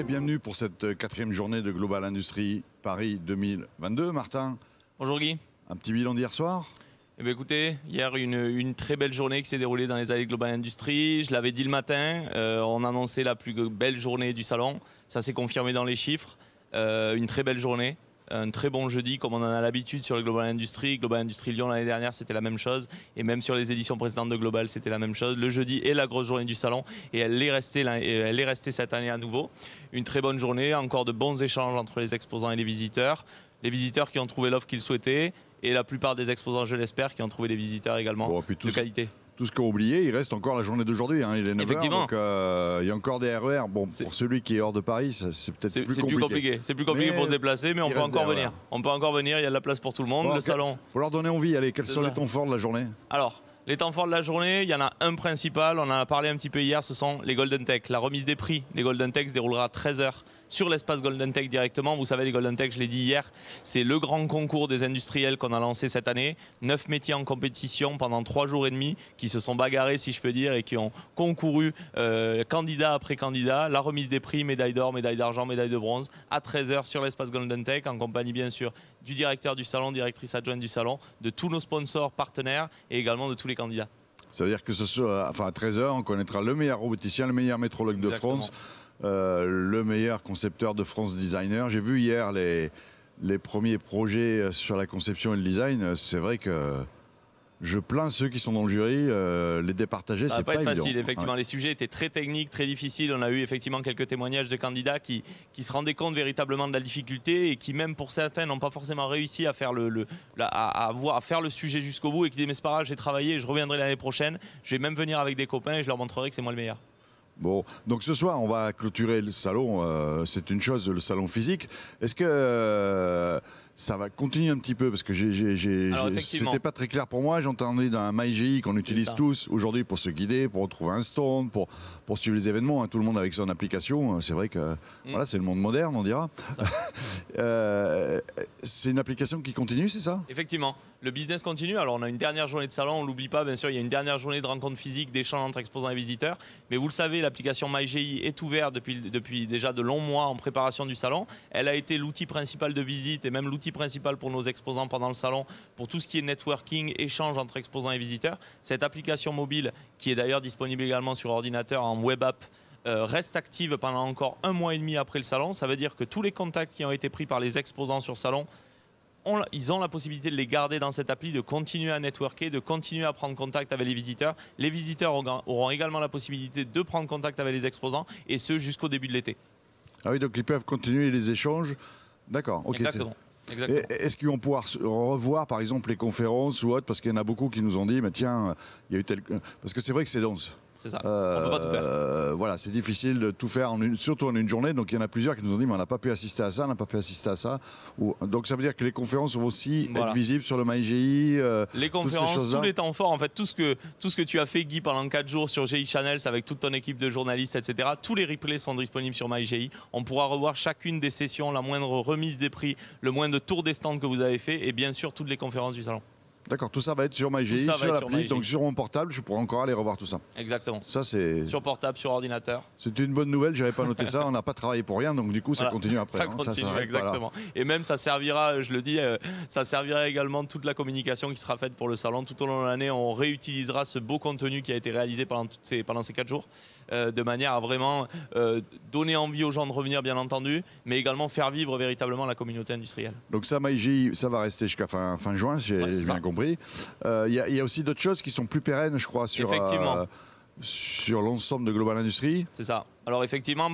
bienvenue pour cette quatrième journée de Global Industry Paris 2022. Martin, bonjour Guy. Un petit bilan d'hier soir? Eh bien, écoutez, hier une très belle journée qui s'est déroulée dans les allées Global Industry. Je l'avais dit le matin, on annonçait la plus belle journée du salon. Ça s'est confirmé dans les chiffres. Une très belle journée. Un très bon jeudi comme on en a l'habitude sur le Global Industry. Global Industry Lyon l'année dernière c'était la même chose et même sur les éditions précédentes de Global c'était la même chose. Le jeudi est la grosse journée du salon et elle est restée cette année à nouveau. Une très bonne journée, encore de bons échanges entre les exposants et les visiteurs. Les visiteurs qui ont trouvé l'offre qu'ils souhaitaient et la plupart des exposants, je l'espère, qui ont trouvé les visiteurs également de qualité. Tout ce qu'on a oublié, il reste encore la journée d'aujourd'hui, hein, il est 9h, effectivement. Donc il y a encore des RER. Bon, pour celui qui est hors de Paris, c'est peut-être plus compliqué. C'est plus compliqué pour se déplacer, mais on peut encore venir. On peut encore venir, il y a de la place pour tout le monde, bon, le salon. Il faut leur donner envie, allez, quels sont les temps forts de la journée? Alors, les temps forts de la journée, il y en a un principal, on en a parlé un petit peu hier, ce sont les Golden Tech. La remise des prix des Golden Tech se déroulera à 13h sur l'espace Golden Tech directement. Vous savez, les Golden Tech, je l'ai dit hier, c'est le grand concours des industriels qu'on a lancé cette année. 9 métiers en compétition pendant 3 jours et demi qui se sont bagarrés, si je peux dire, et qui ont concouru candidat après candidat. La remise des prix, médaille d'or, médaille d'argent, médaille de bronze, à 13h sur l'espace Golden Tech, en compagnie bien sûr du directeur du salon, directrice adjointe du salon, de tous nos sponsors partenaires et également de tous les candidats. Ça veut dire que ce soit, à 13h, on connaîtra le meilleur roboticien, le meilleur métrologue de France, le meilleur concepteur de France designer. J'ai vu hier les premiers projets sur la conception et le design. C'est vrai que je plains ceux qui sont dans le jury, les départager, c'est pas évident. Facile, effectivement. Ouais. Les sujets étaient très techniques, très difficiles. On a eu effectivement quelques témoignages de candidats qui se rendaient compte véritablement de la difficulté et qui, même pour certains, n'ont pas forcément réussi à faire à faire le sujet jusqu'au bout et qui disaient mais c'est pas grave, j'ai travaillé, je reviendrai l'année prochaine, je vais même venir avec des copains et je leur montrerai que c'est moi le meilleur. Bon, donc ce soir, on va clôturer le salon. C'est une chose, le salon physique. Est-ce que ça va continuer un petit peu? Parce que c'était pas très clair pour moi. J'entendais d'un MyGI qu'on utilise tous aujourd'hui pour se guider, pour retrouver un stand, pour suivre les événements. Hein, tout le monde avec son application. C'est vrai que voilà, c'est le monde moderne, on dira. C'est une application qui continue, c'est ça? Effectivement. Le business continue. Alors, on a une dernière journée de salon, on ne l'oublie pas, bien sûr. Il y a une dernière journée de rencontres physiques, d'échanges entre exposants et visiteurs. Mais vous le savez, l'application MyGI est ouverte depuis déjà de longs mois en préparation du salon. Elle a été l'outil principal de visite et même l'outil principal pour nos exposants pendant le salon, pour tout ce qui est networking, échange entre exposants et visiteurs. Cette application mobile, qui est d'ailleurs disponible également sur ordinateur en web app, reste active pendant encore 1 mois et demi après le salon. Ça veut dire que tous les contacts qui ont été pris par les exposants sur le salon, ils ont la possibilité de les garder dans cette appli, de continuer à networker, de continuer à prendre contact avec les visiteurs. Les visiteurs auront également la possibilité de prendre contact avec les exposants, et ce jusqu'au début de l'été. Ah oui, donc ils peuvent continuer les échanges. D'accord, ok. Exactement. Est-ce qu'ils vont pouvoir revoir par exemple les conférences ou autres? Parce qu'il y en a beaucoup qui nous ont dit, mais tiens, il y a eu tel... Parce que c'est vrai que c'est dense. C'est ça, on peut pas tout faire. Voilà, c'est difficile de tout faire, surtout en une journée. Donc il y en a plusieurs qui nous ont dit, mais on n'a pas pu assister à ça, on n'a pas pu assister à ça. Donc ça veut dire que les conférences vont aussi être visibles sur le MyGI. Les conférences, tous les temps forts, en fait, tout ce que tu as fait, Guy, pendant 4 jours sur GI Channels avec toute ton équipe de journalistes, etc. Tous les replays sont disponibles sur MyGI. On pourra revoir chacune des sessions, la moindre remise des prix, le moindre tour des stands que vous avez fait et bien sûr toutes les conférences du salon. D'accord, tout ça va être sur MyGI, sur l'appli, donc sur mon portable, je pourrai encore aller revoir tout ça. Exactement. Ça, c'est... Sur portable, sur ordinateur. C'est une bonne nouvelle, j'avais pas noté ça, on n'a pas travaillé pour rien, donc du coup ça continue après. Ça continue, exactement. Voilà. Et même ça servira, je le dis, ça servira également toute la communication qui sera faite pour le salon. Tout au long de l'année, on réutilisera ce beau contenu qui a été réalisé pendant ces 4 jours, de manière à vraiment donner envie aux gens de revenir, bien entendu, mais également faire vivre véritablement la communauté industrielle. Donc ça, MyGI, ça va rester jusqu'à fin juin, j'ai bien compris. Il y a aussi d'autres choses qui sont plus pérennes, je crois, sur l'ensemble de Global Industry. C'est ça. Alors effectivement,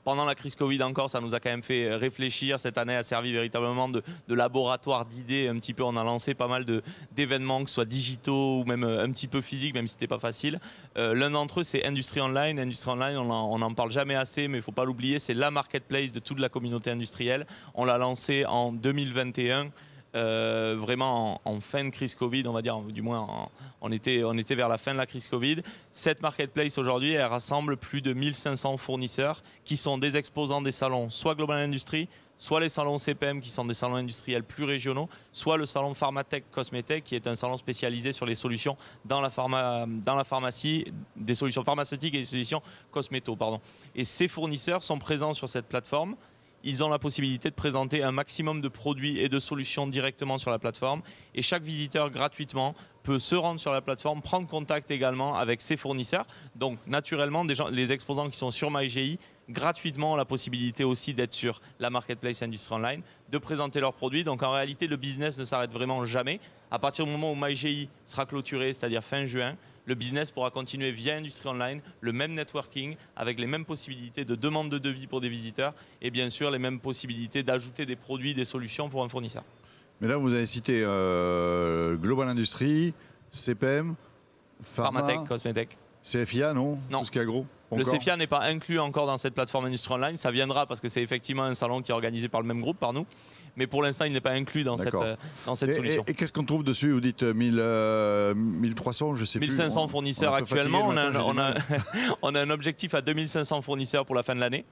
pendant la crise Covid encore, ça nous a quand même fait réfléchir. Cette année a servi véritablement de laboratoire d'idées un petit peu. On a lancé pas mal d'événements, que ce soit digitaux ou même un petit peu physiques, même si c'était pas facile. L'un d'entre eux, c'est Industrie Online. Industrie Online, on n'en parle jamais assez, mais il ne faut pas l'oublier, c'est la marketplace de toute la communauté industrielle. On l'a lancé en 2021. vraiment en fin de crise Covid, on va dire, du moins on était vers la fin de la crise Covid. Cette marketplace aujourd'hui, elle rassemble plus de 1500 fournisseurs qui sont des exposants des salons, soit Global Industries, soit les salons CPM qui sont des salons industriels plus régionaux, soit le salon Pharmatech Cosmetech qui est un salon spécialisé sur les solutions dans la pharmacie, des solutions pharmaceutiques et des solutions cosméto. Et ces fournisseurs sont présents sur cette plateforme. Ils ont la possibilité de présenter un maximum de produits et de solutions directement sur la plateforme. Et chaque visiteur, gratuitement, peut se rendre sur la plateforme, prendre contact également avec ses fournisseurs. Donc, naturellement, les exposants qui sont sur MyGI, gratuitement, ont la possibilité aussi d'être sur la Marketplace Industrie Online, de présenter leurs produits. Donc, en réalité, le business ne s'arrête vraiment jamais. À partir du moment où MyGI sera clôturé, c'est-à-dire fin juin, le business pourra continuer via Industrie Online, le même networking, avec les mêmes possibilités de demande de devis pour des visiteurs et bien sûr les mêmes possibilités d'ajouter des produits, des solutions pour un fournisseur. Mais là, vous avez cité Global Industries, CPM, Pharmatech, Cosmetech. CFIA, non? Non. Tout ce qui est agro? Le CFIA n'est pas inclus encore dans cette plateforme Industrie Online. Ça viendra parce que c'est effectivement un salon qui est organisé par le même groupe, par nous. Mais pour l'instant, il n'est pas inclus dans cette solution. Et qu'est-ce qu'on trouve dessus? Vous dites 1300, je sais 1500 fournisseurs actuellement. On a un objectif à 2500 fournisseurs pour la fin de l'année.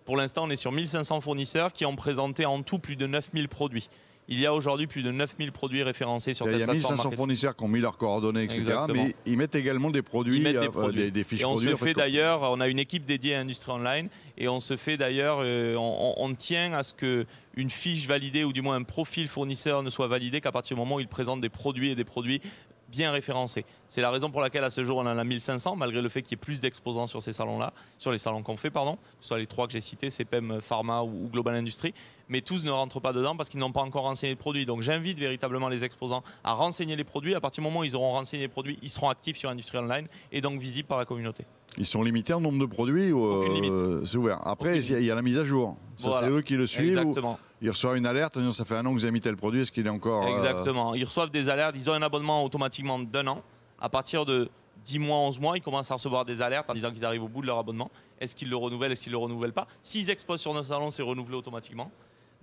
Pour l'instant, on est sur 1500 fournisseurs qui ont présenté en tout plus de 9000 produits. Il y a aujourd'hui plus de 9000 produits référencés sur cette plateforme. Il y a 1500 fournisseurs qui ont mis leurs coordonnées, etc. Exactement. Mais ils mettent également des produits, des fiches produits. Et on se fait d'ailleurs, on a une équipe dédiée à Industrie Online et on se fait d'ailleurs, on tient à ce qu'une fiche validée ou du moins un profil fournisseur ne soit validé qu'à partir du moment où il présente des produits et des produits bien référencés. C'est la raison pour laquelle à ce jour on en a 1500, malgré le fait qu'il y ait plus d'exposants sur ces salons-là, sur les salons qu'on fait, que ce soit les trois que j'ai cités, CPM, Pharma ou Global Industries, mais tous ne rentrent pas dedans parce qu'ils n'ont pas encore renseigné les produits. Donc j'invite véritablement les exposants à renseigner les produits. À partir du moment où ils auront renseigné les produits, ils seront actifs sur Industrie Online et donc visibles par la communauté. Ils sont limités en nombre de produits ou aucune limite. C'est ouvert. Après, il y a la mise à jour. Ça, voilà. C'est eux qui le suivent. Exactement. Ils reçoivent une alerte, ça fait un an que vous avez mis tel produit, est-ce qu'il est encore... Exactement. Ils reçoivent des alertes, ils ont un abonnement automatiquement d'1 an. À partir de 10 mois, 11 mois, ils commencent à recevoir des alertes en disant qu'ils arrivent au bout de leur abonnement. Est-ce qu'ils le renouvellent, est-ce qu'ils ne le renouvellent pas? S'ils exposent sur nos salons, c'est renouvelé automatiquement.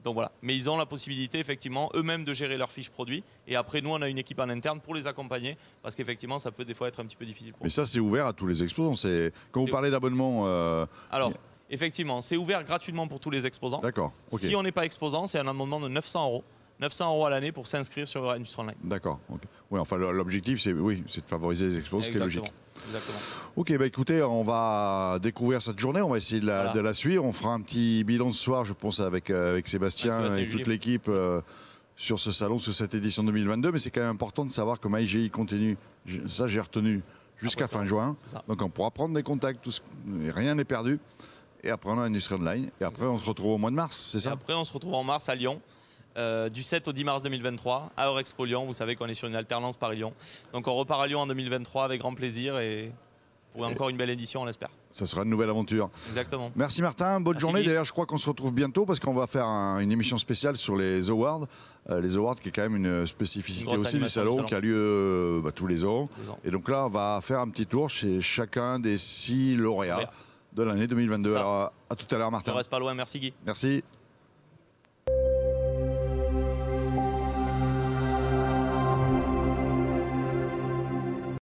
Donc voilà. Mais ils ont la possibilité, effectivement, eux-mêmes de gérer leurs fiches produits. Et après, nous, on a une équipe en interne pour les accompagner. Parce qu'effectivement, ça peut des fois être un petit peu difficile pour eux. Mais ça, c'est ouvert à tous les exposants. Quand vous parlez d'abonnement... Alors, effectivement, c'est ouvert gratuitement pour tous les exposants. D'accord. Okay. Si on n'est pas exposant, c'est un abonnement de 900 €. 900 € à l'année pour s'inscrire sur Industrie Online. D'accord. Okay. Oui, enfin, l'objectif, c'est de favoriser les exposants, ce qui est logique. Exactement. Ok, bah écoutez, on va découvrir cette journée, on va essayer de la suivre. On fera un petit bilan ce soir, je pense, avec Sébastien et toute l'équipe sur ce salon, sur cette édition 2022. Mais c'est quand même important de savoir que MyGI continue. Ça, j'ai retenu jusqu'à fin juin. Donc on pourra prendre des contacts, rien n'est perdu. Et après, on a Industrie Online. Et après, on se retrouve au mois de mars, c'est ça? Et après, on se retrouve en mars à Lyon. Du 7 au 10 mars 2023 à Eurexpo Lyon. Vous savez qu'on est sur une alternance Paris-Lyon. Donc on repart à Lyon en 2023 avec grand plaisir et pour encore une belle édition, on l'espère. Ça sera une nouvelle aventure. Exactement. Merci Martin, bonne journée. D'ailleurs, je crois qu'on se retrouve bientôt parce qu'on va faire une émission spéciale sur les awards. Les awards qui est quand même une spécificité aussi du salon qui a lieu tous les ans. Et donc là, on va faire un petit tour chez chacun des 6 lauréats de l'année 2022. Alors, à tout à l'heure Martin. Je reste pas loin, merci Guy. Merci.